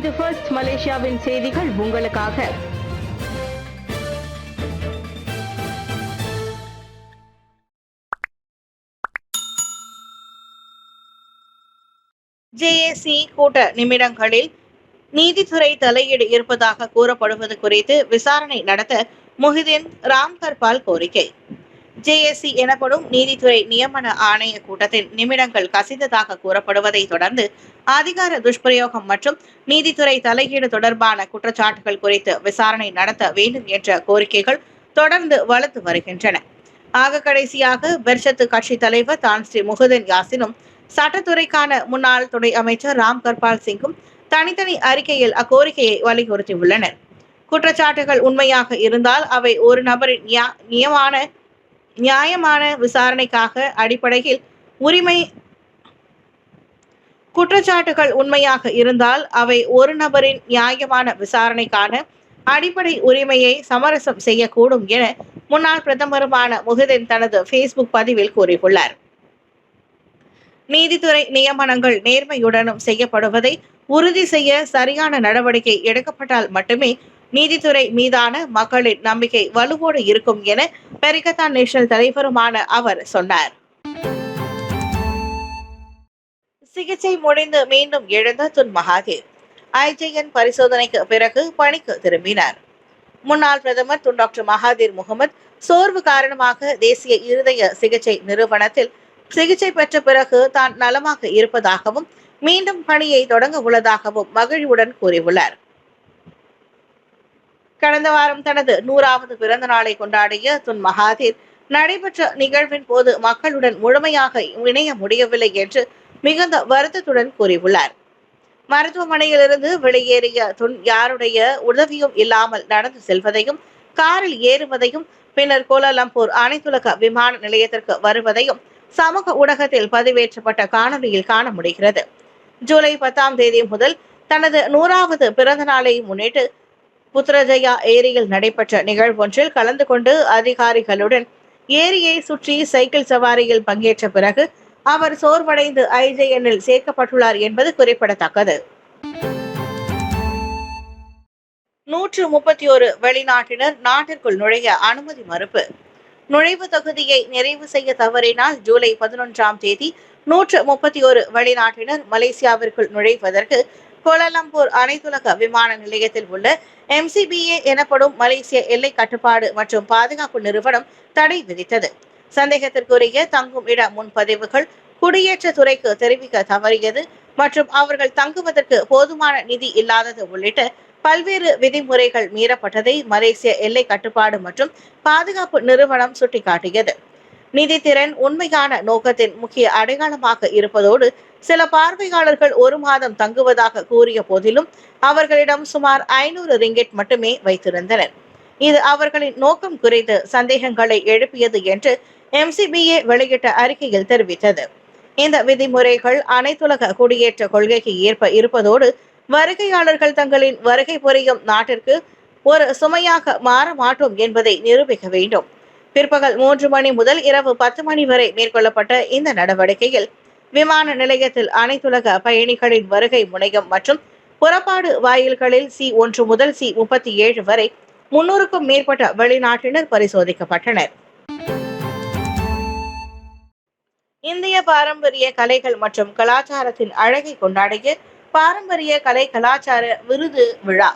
இது ஃபர்ஸ்ட் மலேசியாவின் செய்திகள் உங்களுக்காக. ஜேஏசி கூட்ட நிமிடங்களில் நீதித்துறை தலையீடு இருப்பதாக கூறப்படுவது குறித்து விசாரணை நடத்த முஹிதீன் ராம்கர்பால் கோரிக்கை. ஜேஏசி எனப்படும் நீதித்துறை நியமன ஆணைய கூட்டத்தின் நிமிடங்கள் கசிந்ததாக கூறப்படுவதை தொடர்ந்து அதிகார துஷ்பிரயோகம் மற்றும் நீதித்துறை தலையீடு தொடர்பான குற்றச்சாட்டுகள் குறித்து விசாரணை நடத்த வேண்டும் என்ற கோரிக்கைகள் தொடர்ந்து வலுத்து வருகின்றன. ஆக கடைசியாக பெர்ஷத்து கட்சி தலைவர் தான் ஸ்ரீ முஹிதீன் யாசினும் சட்டத்துறைக்கான முன்னாள் துணை அமைச்சர் ராம்கர்பால் சிங்கும் தனித்தனி அறிக்கையில் அக்கோரிக்கையை வலியுறுத்தியுள்ளனர். குற்றச்சாட்டுகள் உண்மையாக இருந்தால் அவை ஒரு நபரின் நியாயமான விசாரணைக்காக அடிப்படையில் உரிமை குற்றச்சாட்டுகள் உண்மையாக இருந்தால் அவை ஒரு நபரின் நியாயமான விசாரணைக்கான அடிப்படை உரிமையை சமரசம் செய்யக்கூடும் என முன்னாள் பிரதமருமான முஹிதீன் தனது ஃபேஸ்புக் பதிவில் கூறியுள்ளார். நீதித்துறை நியமனங்கள் நேர்மையுடனும் செய்யப்படுவதை உறுதி செய்ய சரியான நடவடிக்கை எடுக்கப்பட்டால் மட்டுமே நீதித்துறை மீதான மக்களின் நம்பிக்கை வலுவோடு இருக்கும் என பெரிகத்தான் நேஷனல் தலைவருமான அவர் சொன்னார். சிகிச்சை முடிந்து மீண்டும் எழுந்த துன் மகாதீர் ஐஜேஎன் பரிசோதனைக்கு பிறகு பணிக்கு திரும்பினார். முன்னாள் பிரதமர் துன் டாக்டர் மகாதீர் முகமது சோர்வு காரணமாக தேசிய இருதய சிகிச்சை நிறுவனத்தில் சிகிச்சை பெற்ற பிறகு தான் நலமாக இருப்பதாகவும் மீண்டும் பணியை தொடங்க உள்ளதாகவும் மகிழ்வுடன் கூறியுள்ளார். கடந்த வாரம் தனது 100வது பிறந்த நாளை கொண்டாடிய துன் மகாதீர் நடைபெற்ற நிகழ்வின் போது மக்களுடன் முழுமையாக இணைய முடியவில்லை என்று மிகுந்த வருத்தத்துடன் கூறியுள்ளார். மருத்துவமனையிலிருந்து வெளியேறிய துன் யாருடைய உதவியும் இல்லாமல் நடந்து செல்வதையும் காரில் ஏறுவதையும் பின்னர் கோலாலம்பூர் அனைத்துலக விமான நிலையத்திற்கு வருவதையும் சமூக ஊடகத்தில் பதிவேற்றப்பட்ட காணொலியில் காண முடிகிறது. ஜூலை 10ஆம் தேதி முதல் தனது 100வது பிறந்த நாளை முன்னிட்டு புத்ரஜயா ஏரியில் நடைபெற்ற நிகழ்வொன்றில் கலந்து கொண்டு அதிகாரிகளுடன் ஏரியை சுற்றி சைக்கிள் சவாரியில் பங்கேற்ற பிறகு அவர் சோர்வடைந்து ஐஜேஎன்னில் சேர்க்கப்பட்டுள்ளார் என்பது குறிப்பிடத்தக்கது. 131 வெளிநாட்டினர் நாட்டிற்குள் நுழைய அனுமதி மறுப்பு. நுழைவு தகுதியை நிறைவு செய்ய தவறினால் ஜூலை 11ஆம் தேதி 131 வெளிநாட்டினர் மலேசியாவிற்குள் நுழைவதற்கு கோலாலம்பூர் அனைத்துலக விமான நிலையத்தில் உள்ள MCBA எனப்படும் மலேசிய எல்லை கட்டுப்பாடு மற்றும் பாதுகாப்பு நிறுவனம் தடை விதித்தது. சந்தேகத்திற்குரிய தங்கும் இட முன்பதிவுகள் குடியேற்ற துறைக்கு தெரிவிக்க தவறியது மற்றும் அவர்கள் தங்குவதற்கு போதுமான நிதி இல்லாதது உள்ளிட்ட பல்வேறு விதிமுறைகள் மீறப்பட்டதை மலேசிய எல்லை கட்டுப்பாடு மற்றும் பாதுகாப்பு நிறுவனம் சுட்டிக்காட்டியது. நிதித்திறன் உண்மையான நோக்கத்தின் முக்கிய அடையாளமாக இருப்பதோடு சில பார்வையாளர்கள் 1 மாதம் தங்குவதாக கூறிய போதிலும் அவர்களிடம் சுமார் 500 ரிங்கெட் மட்டுமே வைத்திருந்தனர். இது அவர்களின் நோக்கம் குறித்து சந்தேகங்களை எழுப்பியது என்று MCBA வெளியிட்ட அறிக்கையில் தெரிவித்தது. இந்த விதிமுறைகள் அனைத்துலக குடியேற்ற கொள்கைக்கு ஏற்ப இருப்பதோடு வருகையாளர்கள் தங்களின் வருகை புரியும் நாட்டிற்கு ஒரு சுமையாக மாற மாட்டோம் என்பதை நிரூபிக்க வேண்டும். பிற்பகல் 3 மணி முதல் இரவு 10 மணி வரை மேற்கொள்ளப்பட்ட இந்த நடவடிக்கையில் விமான நிலையத்தில் அனைத்துலக பயணிகளின் வருகை முனையம் மற்றும் புறப்பாடு வாயில்களில் C1 முதல் C37 வரை 300க்கும் மேற்பட்ட வெளிநாட்டினர் பரிசோதிக்கப்பட்டனர். இந்திய பாரம்பரிய கலைகள் மற்றும் கலாச்சாரத்தின் அழகை கொண்டாடிய பாரம்பரிய கலை கலாச்சார விருது விழா.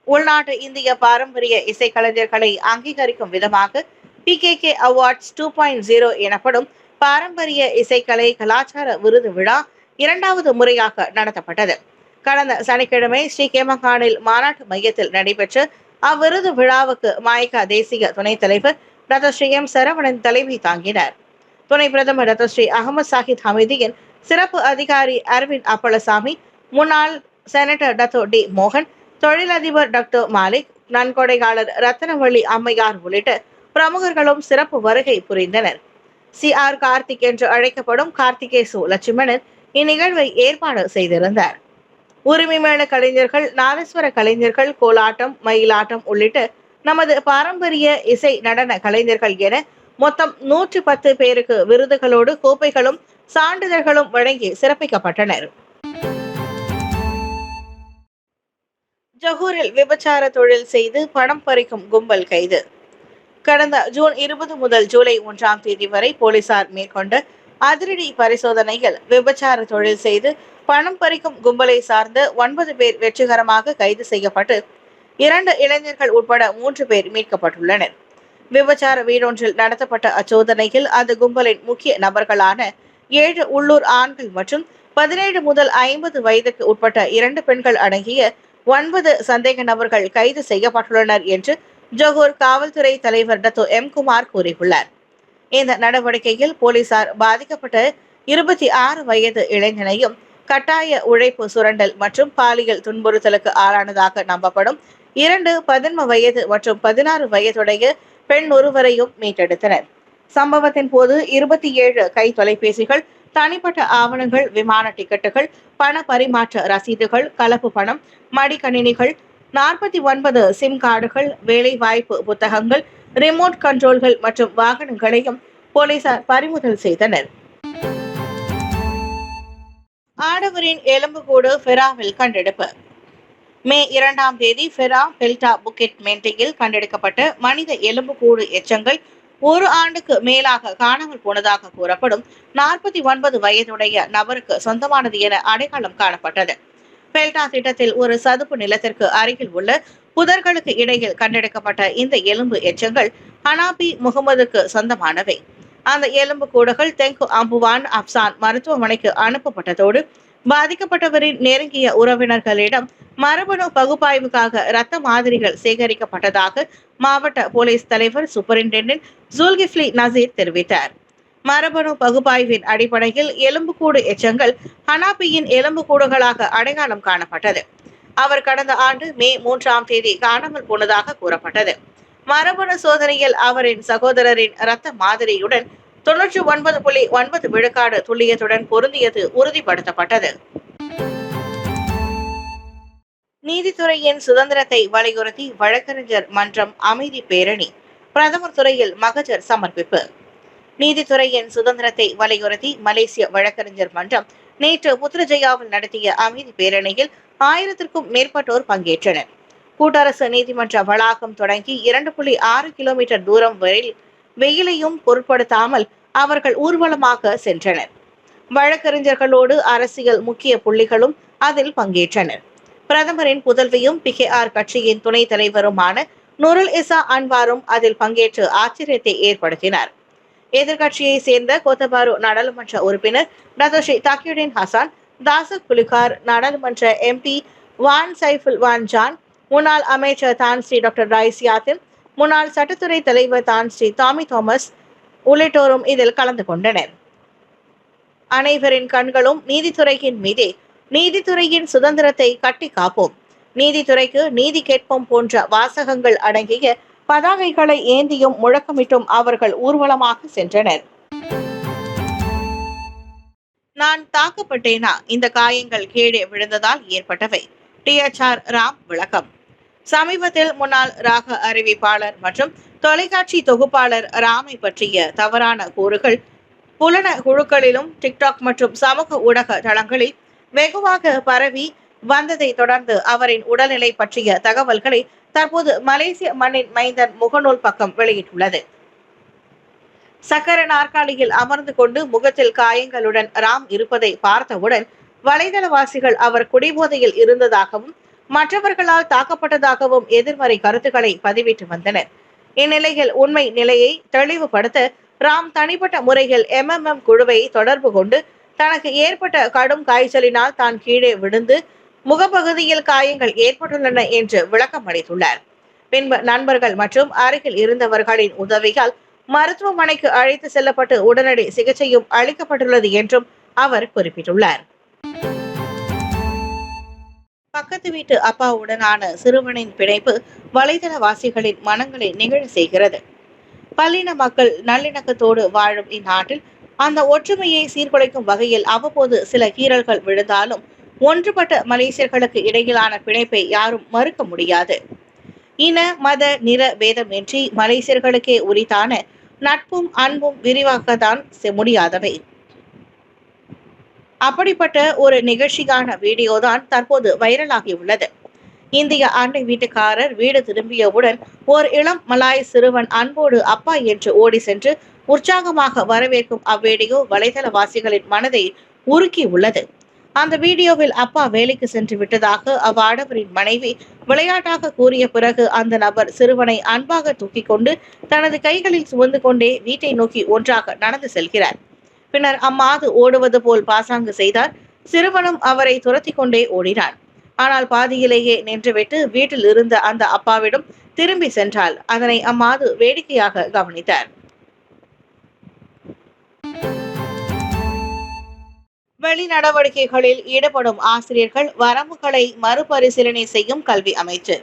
உள்நாட்டு இந்திய பாரம்பரிய இசைக்கலைஞர்களை அங்கீகரிக்கும் விதமாக PKK அவார்ட்ஸ் 2.0 எனப்படும் பாரம்பரிய இசைக்கலை கலாச்சார விருது விழா 2வது முறையாக நடத்தப்பட்டது. கடந்த சனிக்கிழமை ஸ்ரீகேமகானில் மாநாட்டு மையத்தில் நடைபெற்ற அவ்விருது விழாவுக்கு மாய்கா தேசிய துணைத் தலைவர் டாக்டர் ஸ்ரீ M சரவணன் தலைமை தாங்கினார். துணை பிரதமர் டாக்டர் ஸ்ரீ அகமது சாஹித் ஹமீதியின் சிறப்பு அதிகாரி அரவிந்த் அப்பளசாமி, முன்னாள் செனட்டர் டாக்டர் டி மோகன், தொழிலதிபர் டாக்டர் மாலிக், நன்கொடையாளர் ரத்தனவள்ளி அம்மையார் உள்ளிட்ட பிரமுகர்களும் சிறப்பு வருகை புரிந்தனர். CR கார்த்திக் என்று அழைக்கப்படும் கார்த்திகேசு லட்சுமணன் இந்நிகழ்வை ஏற்பாடு செய்திருந்தார். உரிமை மேள கலைஞர்கள், நாதஸ்வர கலைஞர்கள், கோலாட்டம், மயிலாட்டம் உள்ளிட்ட நமது பாரம்பரிய இசை நடன கலைஞர்கள் என மொத்தம் 110 பேருக்கு விருதுகளோடு கோப்பைகளும் சான்றிதழ்களும் வழங்கி சிறப்பிக்கப்பட்டனர். ஜொஹூரில் விபச்சார தொழில் செய்து பணம் பறிக்கும் கும்பல் கைது. கடந்த ஜூன் 20 முதல் ஜூலை 1ஆம் தேதி வரை போலீசார் மேற்கொண்ட அதிரடி பரிசோதனையில் விபச்சார தொழில் செய்து பணம் பறிக்கும் கும்பலை சார்ந்த 9 பேர் வெற்றிகரமாக கைது செய்யப்பட்டு 2 இளைஞர்கள் உட்பட 3 பேர் மீட்கப்பட்டுள்ளனர். விபச்சார வீடொன்றில் நடத்தப்பட்ட அச்சோதனையில் அந்த கும்பலின் முக்கிய நபர்களான 7 உள்ளூர் ஆண்கள் மற்றும் 17 முதல் 50 வயதுக்கு உட்பட்ட 2 பெண்கள் அடங்கிய 9 சந்தேக நபர்கள் கைது செய்யப்பட்டுள்ளனர் என்று ஜொஹூர் காவல்துறை தலைவர் டத்தோ எம் குமார் கூறியுள்ளார். இந்த நடவடிக்கையில் போலீசார் பாதிக்கப்பட்ட 26 வயது இளைஞனையும் கட்டாய உழைப்பு சுரண்டல் மற்றும் பாலியல் துன்புறுத்தலுக்கு ஆளானதாக நம்பப்படும் 2 பதின்ம வயது மற்றும் 16 வயதுடைய பெண் ஒருவரையும் மீட்டெடுத்தனர். சம்பவத்தின் போது 27 கை தொலைபேசிகள், தனிப்பட்ட ஆவணங்கள், விமான டிக்கெட்டுகள், பண பரிமாற்ற ரசீதுகள், கலப்பு பணம், மடிக்கணினிகள், 49 சிம் கார்டுகள், வேலைவாய்ப்பு புத்தகங்கள், ரிமோட் கண்ட்ரோல்கள் மற்றும் வாகனங்களையும் போலீசார் பறிமுதல் செய்தனர். ஆடவரின் எலும்புக்கூடு ஃபெராவில் கண்டெடுப்பு. மே 2ஆம் தேதி ஃபெரா பெல்டா புக்கெட் மென்டியில் கண்டெடுக்கப்பட்ட மனித எலும்புக்கூடு எச்சங்கள் 1 ஆண்டுக்கு மேலாக காணாமல் போனதாக கூறப்படும் 49 வயதுடைய நபருக்கு சொந்தமானது என அடையாளம் காணப்பட்டது. பெல்டா திட்டத்தில் ஒரு சதுப்பு நிலத்திற்கு அருகில் உள்ள புதர்களுக்கு இடையில் கண்டெடுக்கப்பட்ட இந்த எலும்பு எச்சங்கள் ஹனாபி முகமதுக்கு சொந்தமானவை. அந்த எலும்பு கூடுகள் தெங்கு அம்புவான் அப்சான் மருத்துவமனைக்கு அனுப்பப்பட்டதோடு பாதிக்கப்பட்டவரின் நெருங்கிய உறவினர்களிடம் மரபணு பகுப்பாய்வுக்காக இரத்த மாதிரிகள் சேகரிக்கப்பட்டதாக மாவட்ட போலீஸ் தலைவர் சூப்பரிண்டென்டென்ட் ஜுல்கிஃப்லி நசீர் தெரிவித்தார். மரபணு பகுப்பாய்வின் அடிப்படையில் எலும்புக்கூடு எச்சங்கள் ஹனாபியின் எலும்புக்கூடுகளாக அடையாளம் காணப்பட்டது. அவர் கடந்த ஆண்டு மே 3ஆம் தேதி காணாமல் போனதாக கூறப்பட்டது. மரபணு சோதனையில் அவரின் சகோதரரின் இரத்த மாதிரியுடன் 99.9 விழுக்காடு துல்லியத்துடன் பொருந்தியது உறுதிப்படுத்தப்பட்டது. நீதித்துறையின் சுதந்திரத்தை வலியுறுத்தி வழக்கறிஞர் மன்றம் அமைதி பேரணி. பிரதமர் துறையில் மகஜர் சமர்ப்பிப்பு. நீதித்துறையின் சுதந்திரத்தை வலியுறுத்தி மலேசிய வழக்கறிஞர் மன்றம் நேற்று புத்ரஜயாவில் நடத்திய அமைதி பேரணியில் 1000க்கும் மேற்பட்டோர் பங்கேற்றனர். கூட்டரசு நீதிமன்ற வளாகம் தொடங்கி 2.6 கிலோமீட்டர் தூரம் வரை வெயிலையும் பொருட்படுத்தாமல் அவர்கள் ஊர்வலமாக சென்றனர். வழக்கறிஞர்களோடு அரசியல் முக்கிய புள்ளிகளும் அதில் பங்கேற்றனர். பிரதமரின் புதல்வியும் PKR கட்சியின் துணைத் தலைவருமான நுருல் இசா அன்வாரும் அதில் பங்கேற்று ஆச்சரியத்தை ஏற்படுத்தினார். எதிர்கட்சியை சேர்ந்த கோத்தபாரு நாடாளுமன்ற உறுப்பினர் டத்தோஸ்ரீ தாக்கியுடின் ஹசான், தாசக் புலிகார் நாடாளுமன்ற MP வான் சைஃபுல் வான் ஜான், முன்னாள் அமைச்சர் தான் ஸ்ரீ டாக்டர் ராய்ஸ் யாத்தின், முன்னாள் சட்டத்துறை தலைவர் தான் ஸ்ரீ டாமி தாமஸ் உள்ளிட்டோரும் இதில் கலந்து கொண்டனர். அனைவரின் கண்களும் நீதித்துறையின் மீதே. நீதித்துறையின் சுதந்திரத்தை கட்டி காப்போம், நீதித்துறைக்கு நீதி கேட்போம் போன்ற வாசகங்கள் அடங்கிய பதாகைகளை ஏந்தியும் முழக்கமிட்டும் அவர்கள் ஊர்வலமாக சென்றனர். நான் தாக்கப்பட்டேனா? இந்த காயங்கள் கீழே விழுந்ததால் ஏற்பட்டவை. THR ராம் விளக்கம். சமீபத்தில் முன்னாள் ராக அறிவிப்பாளர் மற்றும் தொலைக்காட்சி தொகுப்பாளர் ராமை பற்றிய தவறான கூறுகள் புலன குழுக்களிலும் டிக்டாக் மற்றும் சமூக ஊடக தளங்களில் வெகுவாக பரவி வந்ததை தொடர்ந்து அவரின் உடல்நிலை பற்றிய தகவல்களை தற்போது மலேசிய மண்ணின் மைந்தன் முகநூல் பக்கம் வெளியிட்டுள்ளது. சக்கர நாற்காலியில் அமர்ந்து கொண்டு முகத்தில் காயங்களுடன் ராம் இருப்பதை பார்த்தவுடன் வலைதளவாசிகள் அவர் குடிபோதையில் இருந்ததாகவும் மற்றவர்களால் தாக்கப்பட்டதாகவும் எதிர்மறை கருத்துக்களை பதிவிட்டு வந்தனர். இந்நிலையில் உண்மை நிலையை தெளிவுபடுத்த ராம் தனிப்பட்ட முறையில் MMM குழுவை தொடர்பு கொண்டு தனக்கு ஏற்பட்ட கடும் காய்ச்சலினால் தான் கீழே விழுந்து முகப்பகுதியில் காயங்கள் ஏற்பட்டுள்ளன என்று விளக்கம் அளித்துள்ளார். பின்பு நண்பர்கள் மற்றும் அருகில் இருந்தவர்களின் உதவியால் மருத்துவமனைக்கு அழைத்து செல்லப்பட்டு உடனடி சிகிச்சையும் அளிக்கப்பட்டுள்ளது என்றும் அவர் குறிப்பிட்டுள்ளார். பக்கத்து வீட்டு அப்பாவுடனான சிறுவனின் பிணைப்பு வலைதளவாசிகளின் மனங்களை நிகழ செய்கிறது. பல்லின மக்கள் நல்லிணக்கத்தோடு வாழும் இந்நாட்டில் அந்த ஒற்றுமையை சீர்குலைக்கும் வகையில் அவ்வப்போது சில கீறல்கள் விழுந்தாலும் ஒன்றுபட்ட மலேசியர்களுக்கு இடையிலான பிணைப்பை யாரும் மறுக்க முடியாது. இன மத நிற பேதமின்றி மலேசியர்களுக்கே உரித்தான நட்பும் அன்பும் விரிவாக்கத்தான் முடியாதவை. அப்படிப்பட்ட ஒரு நிகழ்ச்சியான வீடியோதான் தற்போது வைரலாகியுள்ளது. இந்திய அண்டை வீட்டுக்காரர் வீடு திரும்பியவுடன் ஒரு இளம் மலாய் சிறுவன் அன்போடு அப்பா என்று ஓடி சென்று உற்சாகமாக வரவேற்கும் அவ்வீடியோ வலைதளவாசிகளின் மனதை உருக்கி உள்ளது. அந்த வீடியோவில் அப்பா வேலைக்கு சென்று விட்டதாக அவ்வாடவரின் மனைவி விளையாட்டாக கூறிய பிறகு அந்த நபர் சிறுவனை அன்பாக தூக்கிக் கொண்டு தனது கைகளில் சுமந்து கொண்டே வீட்டை நோக்கி ஒன்றாக நடந்து செல்கிறார். பின்னர் அம்மாது ஓடுவது போல் பாசாங்கு செய்தார். சிறுவனும் அவரை துரத்தி கொண்டே ஓடினான். ஆனால் பாதியிலேயே நின்றுவிட்டு வீட்டில் இருந்த அந்த அப்பாவிடம் திரும்பி சென்றால் அதனை அம்மாது வேடிக்கையாக கவனித்தார். வெளி நடவடிக்கைகளில் ஈடுபடும் ஆசிரியர்கள் வரம்புகளை மறுபரிசீலனை செய்யும் கல்வி அமைச்சு.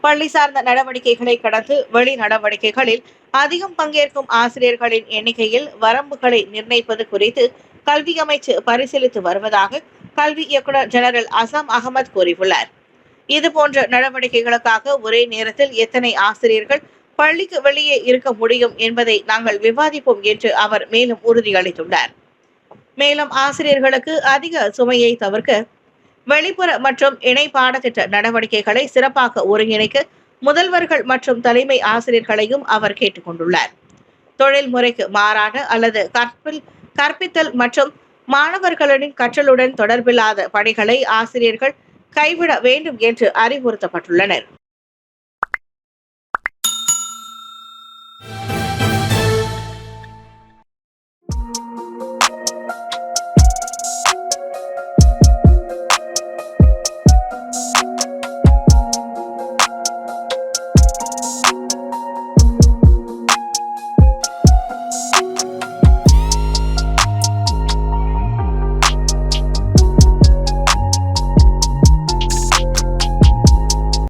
பள்ளி சார்ந்த நடவடிக்கைகளை கடந்து வெளி நடவடிக்கைகளில் அதிகம் பங்கேற்கும் ஆசிரியர்களின் எண்ணிக்கையில் வரம்புகளை நிர்ணயிப்பது குறித்து கல்வி அமைச்சு பரிசீலித்து வருவதாக கல்வி இயக்குநர் ஜெனரல் அசாம் அகமது கூறியுள்ளார். இதுபோன்ற நடவடிக்கைகளுக்காக ஒரே நேரத்தில் எத்தனை ஆசிரியர்கள் பள்ளிக்கு வெளியே இருக்க முடியும் என்பதை நாங்கள் விவாதிப்போம் என்று அவர் மேலும் உறுதியளித்துள்ளார். மேலும் ஆசிரியர்களுக்கு அதிக சுமையை தவிர்க்க வெளிப்புற மற்றும் இணை பாடத்திட்ட நடவடிக்கைகளை சிறப்பாக ஒருங்கிணைக்க முதல்வர்கள் மற்றும் தலைமை ஆசிரியர்களையும் அவர் கேட்டுக் கொண்டுள்ளார். தொழில் முறைக்கு மாறான அல்லது கற்பித்தல் மற்றும் மாணவர்களின் கற்றலுடன் தொடர்பில்லாத பணிகளை ஆசிரியர்கள் கைவிட வேண்டும் என்று அறிவுறுத்தப்பட்டுள்ளனர்.